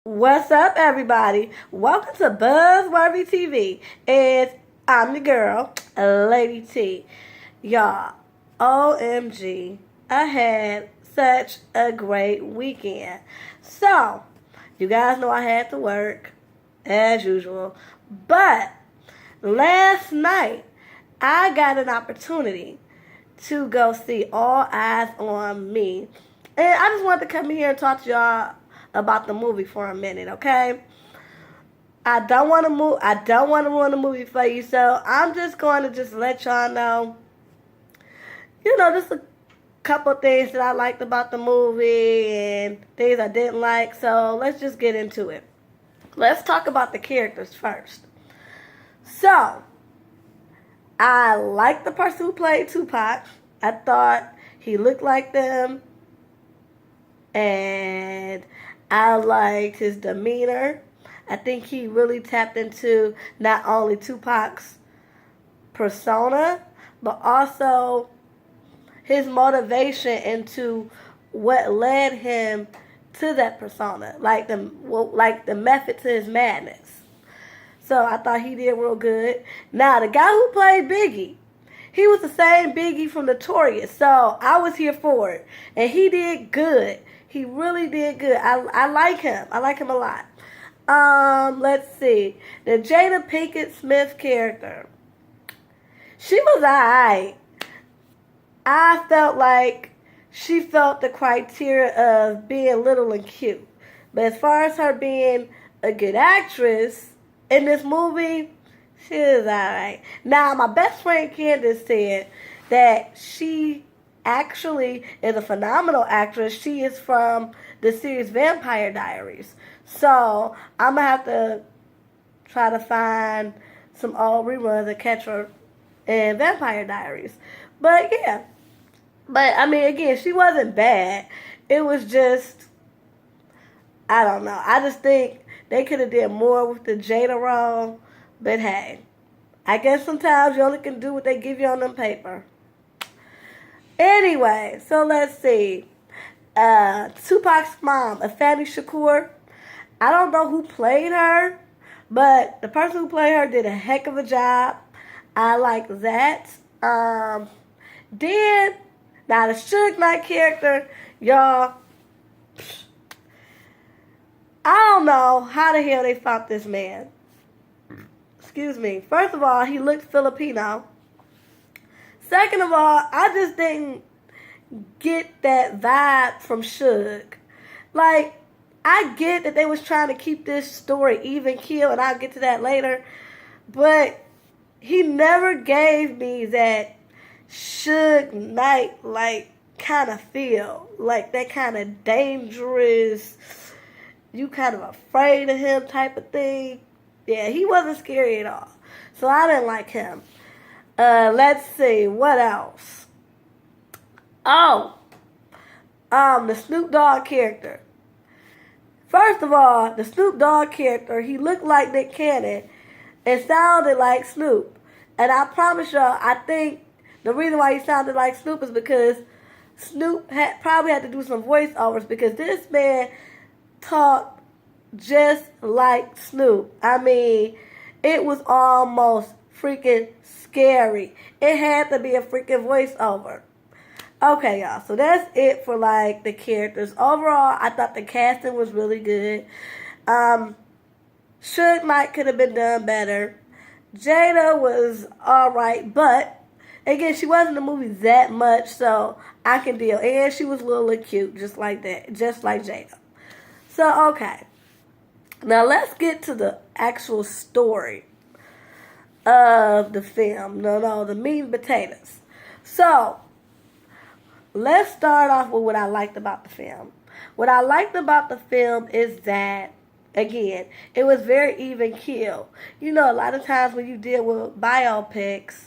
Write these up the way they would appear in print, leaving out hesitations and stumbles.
What's up, everybody? Welcome to Buzzworthy TV. And I'm the girl, Lady T. Y'all, OMG, I had such a great weekend. So, you guys know I had to work, as usual. But, last night, I got an opportunity to go see All Eyes on Me. And I just wanted to come here and talk to y'all about the movie for a minute, okay? I don't want to move. I don't want to ruin the movie for you, so I'm just going to just let y'all know, just a couple things that I liked about the movie and things I didn't like. So let's just get into it. Let's talk about the characters first. So I liked the person who played Tupac. I thought he looked like them, and I liked his demeanor. I think he really tapped into not only Tupac's persona, but also his motivation into what led him to that persona, like the method to his madness. So I thought he did real good. Now the guy who played Biggie, he was the same Biggie from Notorious, so I was here for it, and he did good. He really did good. I like him. I like him a lot. Let's see. The Jada Pinkett Smith character. She was alright. I felt like she felt the criteria of being little and cute. But as far as her being a good actress in this movie, she is alright. Now, my best friend Candace said that she actually is a phenomenal actress. She is from the series Vampire Diaries. So I'm going to have to try to find some old reruns and catch her in Vampire Diaries. But yeah. But I mean, again, she wasn't bad. It was just, I don't know. I just think they could have did more with the Jada role. But hey, I guess sometimes you only can do what they give you on them paper. Anyway, so let's see. Tupac's mom, Afeni Shakur. I don't know who played her, but the person who played her did a heck of a job. I like that. Then, now the Suge Knight character, y'all, I don't know how the hell they found this man. Excuse me. First of all, he looked Filipino. Second of all, I just didn't get that vibe from Suge. Like, I get that they was trying to keep this story even keel, and I'll get to that later. But he never gave me that Suge Knight, like, kind of feel. Like, that kind of dangerous, you kind of afraid of him type of thing. Yeah, he wasn't scary at all. So I didn't like him. Let's see, what else? Oh, the Snoop Dogg character. First of all, the Snoop Dogg character, he looked like Nick Cannon and sounded like Snoop. And I promise y'all, I think the reason why he sounded like Snoop is because Snoop probably had to do some voiceovers, because this man talked just like Snoop. I mean, it was almost freaking scary. It had to be a freaking voiceover. Okay, y'all. So that's it for like the characters. Overall, I thought the casting was really good. Suge Knight could have been done better. Jada was alright, but again, she wasn't in the movie that much, so I can deal. And she was a little cute, just like that, just like Jada. So okay. Now let's get to the actual story of the film. No, the meat and potatoes. So let's start off with what I liked about the film. What I liked about the film is that, again, it was very even keel. You know, a lot of times when you deal with biopics,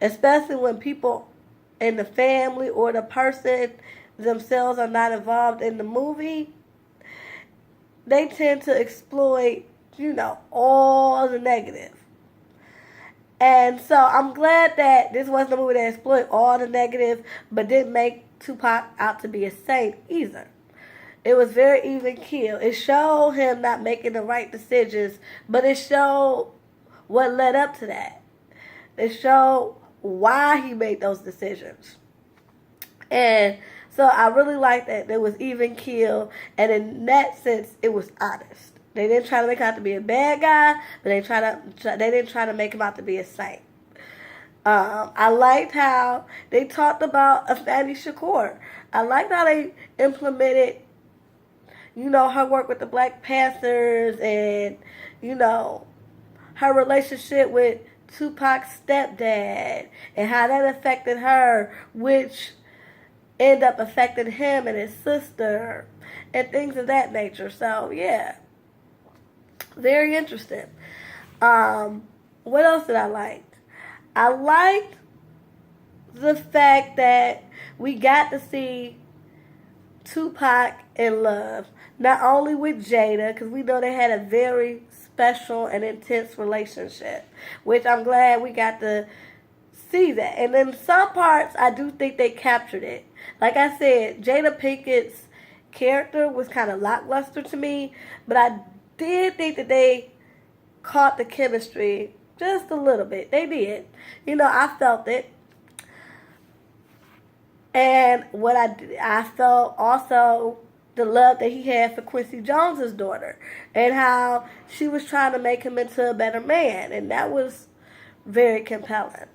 especially when people in the family or the person themselves are not involved in the movie, they tend to exploit, all the negative. And so I'm glad that this wasn't a movie that exploited all the negative, but didn't make Tupac out to be a saint either. It was very even keel. It showed him not making the right decisions, but it showed what led up to that. It showed why he made those decisions. And so I really like that there was even keel, and in that sense, it was honest. They didn't try to make him out to be a bad guy, but they didn't try to make him out to be a saint. I liked how they talked about Afeni Shakur. I liked how they implemented, her work with the Black Panthers and, her relationship with Tupac's stepdad and how that affected her, which ended up affecting him and his sister and things of that nature. So, yeah, very interesting. What else did I like? I liked the fact that we got to see Tupac in love, not only with Jada, because we know they had a very special and intense relationship, which I'm glad we got to see that. And in some parts, I do think they captured it. Like I said, Jada Pinkett's character was kind of lackluster to me, but I did think that they caught the chemistry just a little bit. They did. I felt it. And what I felt also the love that he had for Quincy Jones's daughter and how she was trying to make him into a better man. And that was very compelling.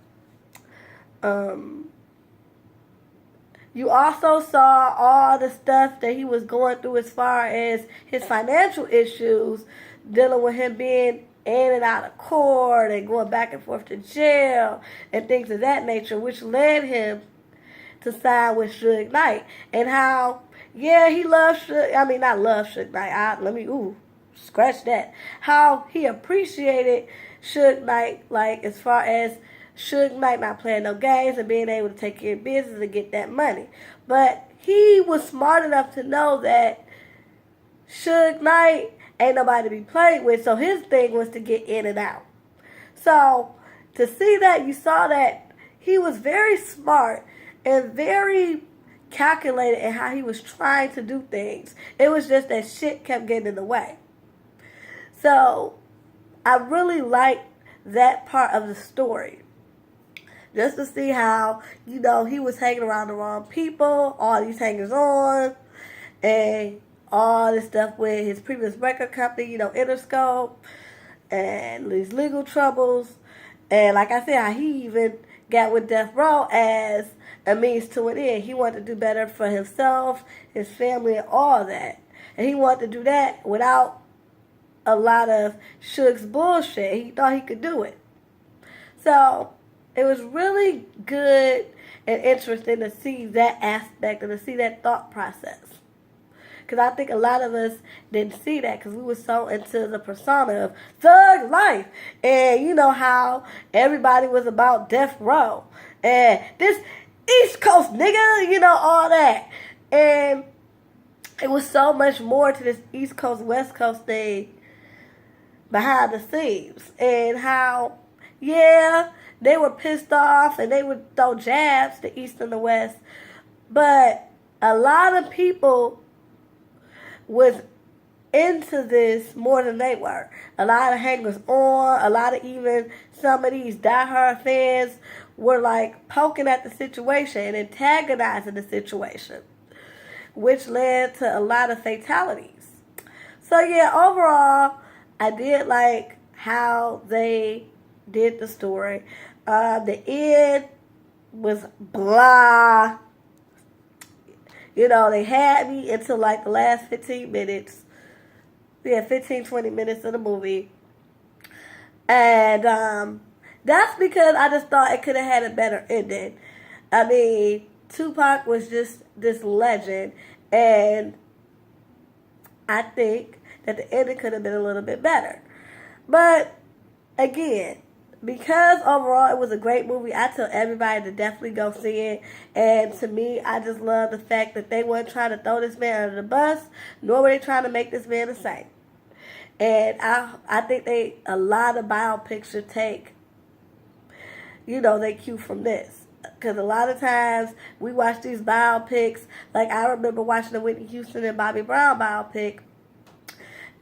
You also saw all the stuff that he was going through as far as his financial issues, dealing with him being in and out of court and going back and forth to jail and things of that nature, which led him to sign with Suge Knight. And how, he loved Suge, not love Suge Knight, scratch that. How he appreciated Suge Knight, like as far as Suge Knight not playing no games and being able to take care of business and get that money. But he was smart enough to know that Suge Knight ain't nobody to be played with, so his thing was to get in and out. So to see that, you saw that he was very smart and very calculated in how he was trying to do things. It was just that shit kept getting in the way. So I really liked that part of the story. Just to see how, he was hanging around the wrong people, all these hangers on, and all this stuff with his previous record company, Interscope, and these legal troubles. And like I said, how he even got with Death Row as a means to an end. He wanted to do better for himself, his family, and all that. And he wanted to do that without a lot of Suge's bullshit. He thought he could do it. So it was really good and interesting to see that aspect and to see that thought process. Because I think a lot of us didn't see that because we were so into the persona of thug life. And how everybody was about Death Row. And this East Coast nigga, all that. And it was so much more to this East Coast, West Coast thing behind the scenes. And how, they were pissed off and they would throw jabs, the East and the West. But a lot of people was into this more than they were. A lot of hangers on, a lot of even some of these diehard fans were like poking at the situation and antagonizing the situation, which led to a lot of fatalities. So overall, I did like how they did the story. The end was blah. They had me until like the last 15 minutes. 20 minutes of the movie. And that's because I just thought it could have had a better ending. Tupac was just this legend. And I think that the ending could have been a little bit better. But, again, because overall it was a great movie, I tell everybody to definitely go see it. And to me, I just love the fact that they weren't trying to throw this man under the bus, nor were they trying to make this man a saint. And I think a lot of biopics should take, they cue from this. because a lot of times we watch these biopics. Like, I remember watching the Whitney Houston and Bobby Brown biopic.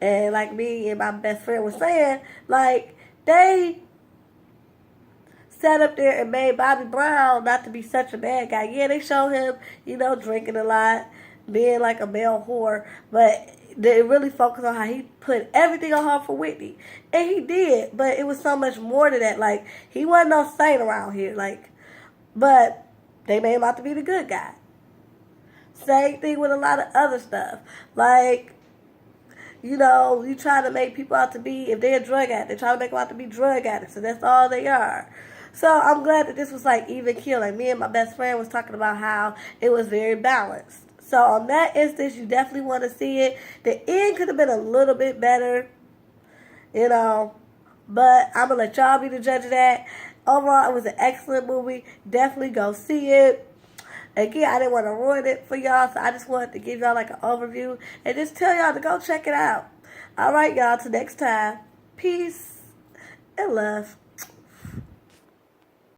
And like me and my best friend was saying, like, they sat up there and made Bobby Brown not to be such a bad guy. Yeah, they show him, drinking a lot, being like a male whore, but they really focused on how he put everything on her for Whitney. And he did, but it was so much more to that. Like, he wasn't no saint around here. Like, but they made him out to be the good guy. Same thing with a lot of other stuff. Like, you try to make people out to be, if they're a drug addict, they try to make them out to be drug addicts, and that's all they are. So I'm glad that this was like even keel. Like, me and my best friend was talking about how it was very balanced. So on that instance, you definitely want to see it. The end could have been a little bit better, but I'm going to let y'all be the judge of that. Overall, it was an excellent movie. Definitely go see it. Again, I didn't want to ruin it for y'all, so I just wanted to give y'all like an overview and just tell y'all to go check it out. All right, y'all, till next time. Peace and love.